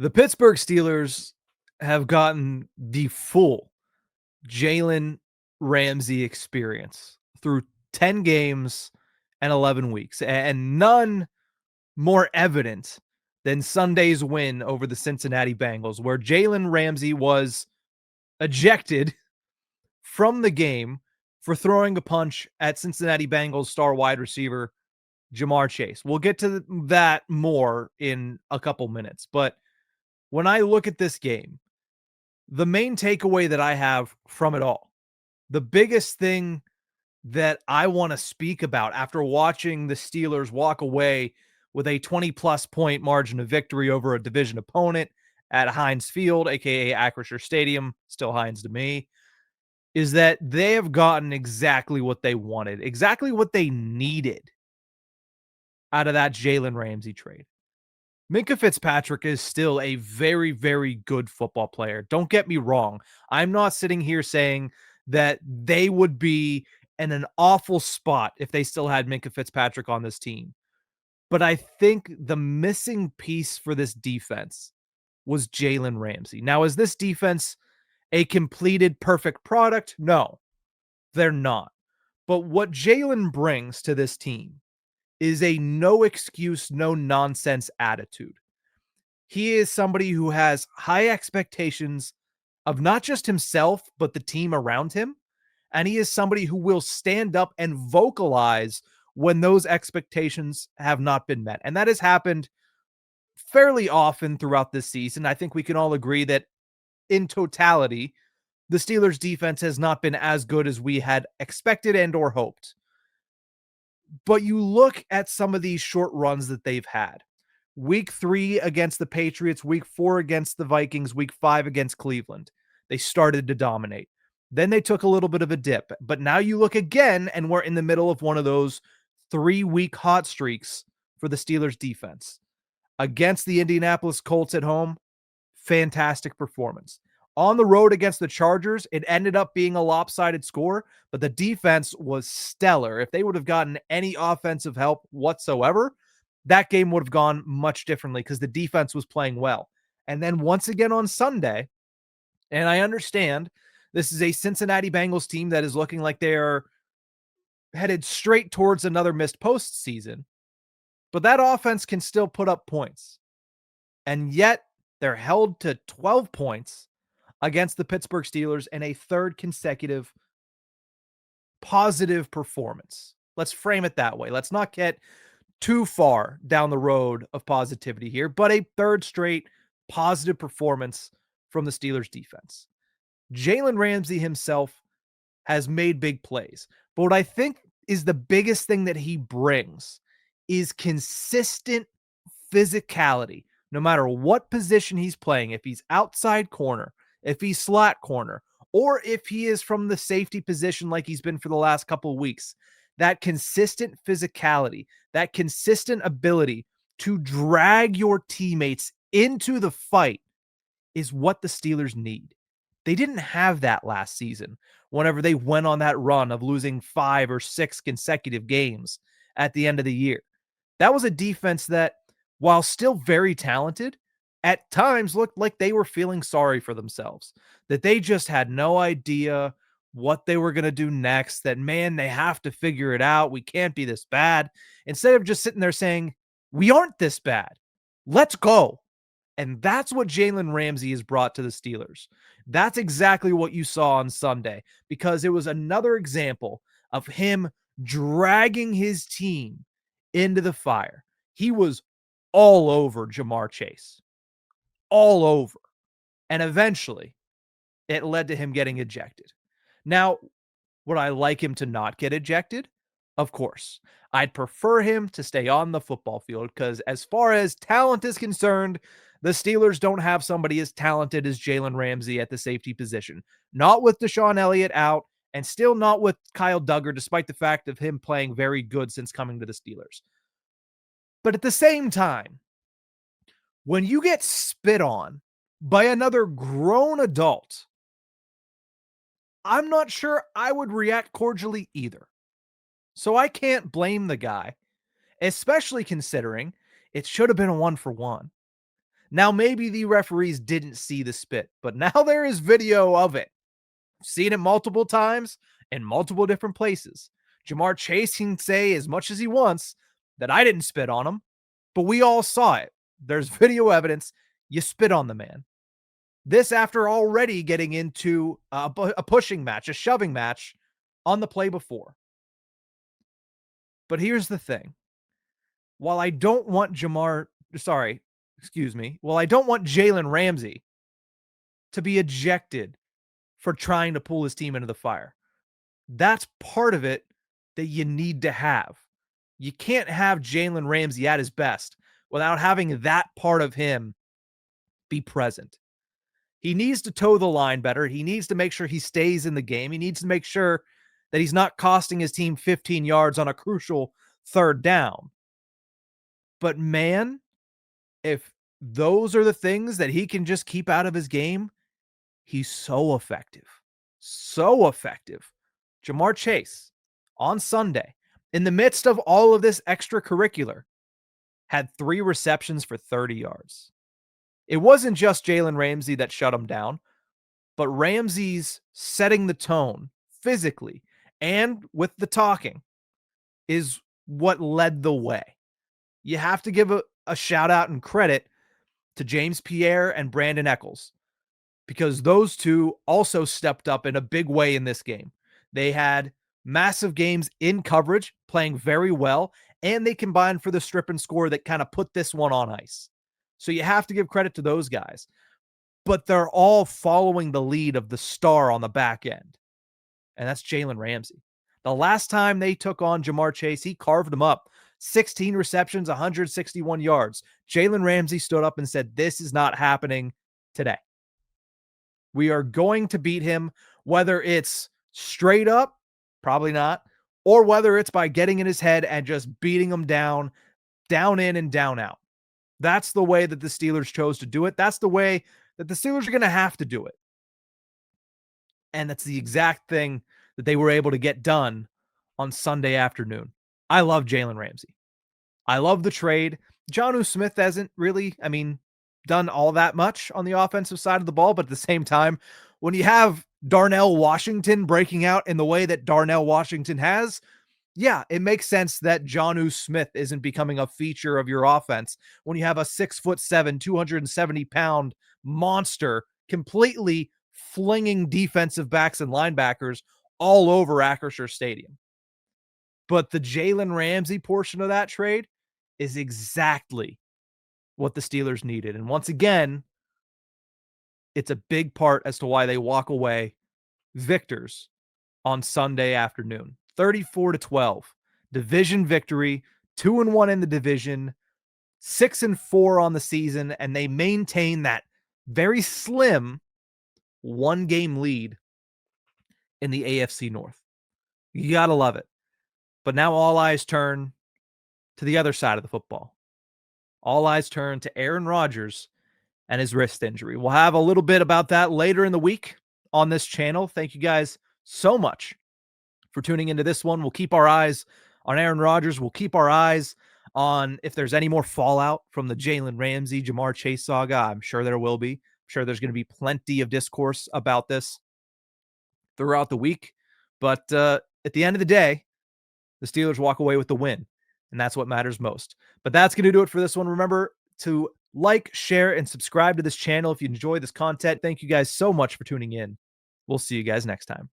The Pittsburgh Steelers have gotten the full Jalen Ramsey experience through 10 games and 11 weeks, and none more evident than Sunday's win over the Cincinnati Bengals, where Jalen Ramsey was ejected from the game for throwing a punch at Cincinnati Bengals star wide receiver Jamar Chase. We'll get to that more in a couple minutes, but when I look at this game, the main takeaway that I have from it all, the biggest thing that I want to speak about after watching the Steelers walk away with a 20-plus point margin of victory over a division opponent at Heinz Field, aka Acrisure Stadium, still Heinz to me, is that they have gotten exactly what they wanted, exactly what they needed out of that Jalen Ramsey trade. Minkah Fitzpatrick is still a very, very good football player. Don't get me wrong. I'm not sitting here saying that they would be in an awful spot if they still had Minkah Fitzpatrick on this team. But I think the missing piece for this defense was Jalen Ramsey. Now, is this defense a completed perfect product? No, they're not. But what Jalen brings to this team is a no excuse, no nonsense attitude. He is somebody who has high expectations of not just himself, but the team around him. And he is somebody who will stand up and vocalize when those expectations have not been met. And that has happened fairly often throughout this season. I think we can all agree that in totality, the Steelers defense has not been as good as we had expected and or hoped. But you look at some of these short runs that they've had. Week 3 against the Patriots, week 4 against the Vikings, week 5 against Cleveland. They started to dominate. Then they took a little bit of a dip. But now you look again, and we're in the middle of one of those 3-week hot streaks for the Steelers defense. Against the Indianapolis Colts at home, fantastic performance. On the road against the Chargers, it ended up being a lopsided score, but the defense was stellar. If they would have gotten any offensive help whatsoever, that game would have gone much differently because the defense was playing well. And then once again on Sunday, and I understand this is a Cincinnati Bengals team that is looking like they are headed straight towards another missed postseason, but that offense can still put up points. And yet they're held to 12 points against the Pittsburgh Steelers in a third consecutive positive performance. Let's frame it that way. Let's not get too far down the road of positivity here, but a third straight positive performance from the Steelers defense. Jalen Ramsey himself has made big plays, but what I think is the biggest thing that he brings is consistent physicality, no matter what position he's playing. If he's outside corner, if he's slot corner, or if he is from the safety position like he's been for the last couple of weeks, that consistent physicality, that consistent ability to drag your teammates into the fight is what the Steelers need. They didn't have that last season whenever they went on that run of losing 5 or 6 consecutive games at the end of the year. That was a defense that, while still very talented, at times looked like they were feeling sorry for themselves, that they just had no idea what they were going to do next, that, man, they have to figure it out. We can't be this bad. Instead of just sitting there saying, we aren't this bad. Let's go. And that's what Jalen Ramsey has brought to the Steelers. That's exactly what you saw on Sunday, because it was another example of him dragging his team into the fire. He was all over Jamar Chase, all over. And eventually, it led to him getting ejected. Now, would I like him to not get ejected? Of course. I'd prefer him to stay on the football field because, as far as talent is concerned, the Steelers don't have somebody as talented as Jalen Ramsey at the safety position. Not with Deshaun Elliott out, and still not with Kyle Duggar, despite the fact of him playing very good since coming to the Steelers. But at the same time, when you get spit on by another grown adult, I'm not sure I would react cordially either. So I can't blame the guy, especially considering it should have been a 1-for-1. Now, maybe the referees didn't see the spit, but now there is video of it. I've seen it multiple times in multiple different places. Jamar Chase can say as much as he wants that I didn't spit on him, but we all saw it. There's video evidence. You spit on the man. This after already getting into a pushing match, a shoving match on the play before. But here's the thing. While I don't want while I don't want Jalen Ramsey to be ejected for trying to pull his team into the fire, that's part of it that you need to have. You can't have Jalen Ramsey at his best without having that part of him be present. He needs to toe the line better. He needs to make sure he stays in the game. He needs to make sure that he's not costing his team 15 yards on a crucial third down. But man, if those are the things that he can just keep out of his game, he's so effective. So effective. Jamar Chase on Sunday, in the midst of all of this extracurricular, had 3 receptions for 30 yards. It wasn't just Jalen Ramsey that shut him down, but Ramsey's setting the tone physically and with the talking is what led the way. You have to give a shout out and credit to James Pierre and Brandin Echols, because those two also stepped up in a big way in this game. They had massive games in coverage, playing very well, and they combined for the strip and score that kind of put this one on ice. So you have to give credit to those guys. But they're all following the lead of the star on the back end, and that's Jalen Ramsey. The last time they took on Jamar Chase, he carved him up. 16 receptions, 161 yards. Jalen Ramsey stood up and said, "This is not happening today. We are going to beat him, whether it's straight up, probably not, or whether it's by getting in his head and just beating him down, down in and down out." That's the way that the Steelers chose to do it. That's the way that the Steelers are going to have to do it. And that's the exact thing that they were able to get done on Sunday afternoon. I love Jalen Ramsey. I love the trade. Jonnu Smith hasn't really, done all that much on the offensive side of the ball, but at the same time, when you have Darnell Washington breaking out in the way that Darnell Washington has, yeah, it makes sense that Jonnu Smith isn't becoming a feature of your offense when you have a 6'7", 270-pound monster completely flinging defensive backs and linebackers all over Acrisure Stadium. But the Jalen Ramsey portion of that trade is exactly what the Steelers needed. And once again, it's a big part as to why they walk away victors on Sunday afternoon. 34-12. Division victory, 2-1 in the division, 6-4 on the season, and they maintain that very slim 1-game lead in the AFC North. You got to love it. But now all eyes turn to the other side of the football. All eyes turn to Aaron Rodgers and his wrist injury. We'll have a little bit about that later in the week on this channel. Thank you guys so much for tuning into this one. We'll keep our eyes on Aaron Rodgers. We'll keep our eyes on if there's any more fallout from the Jalen Ramsey, Jamar Chase saga. I'm sure there will be. I'm sure there's going to be plenty of discourse about this throughout the week. But at the end of the day, the Steelers walk away with the win, and that's what matters most. But that's going to do it for this one. Remember to like, share, and subscribe to this channel if you enjoy this content. Thank you guys so much for tuning in. We'll see you guys next time.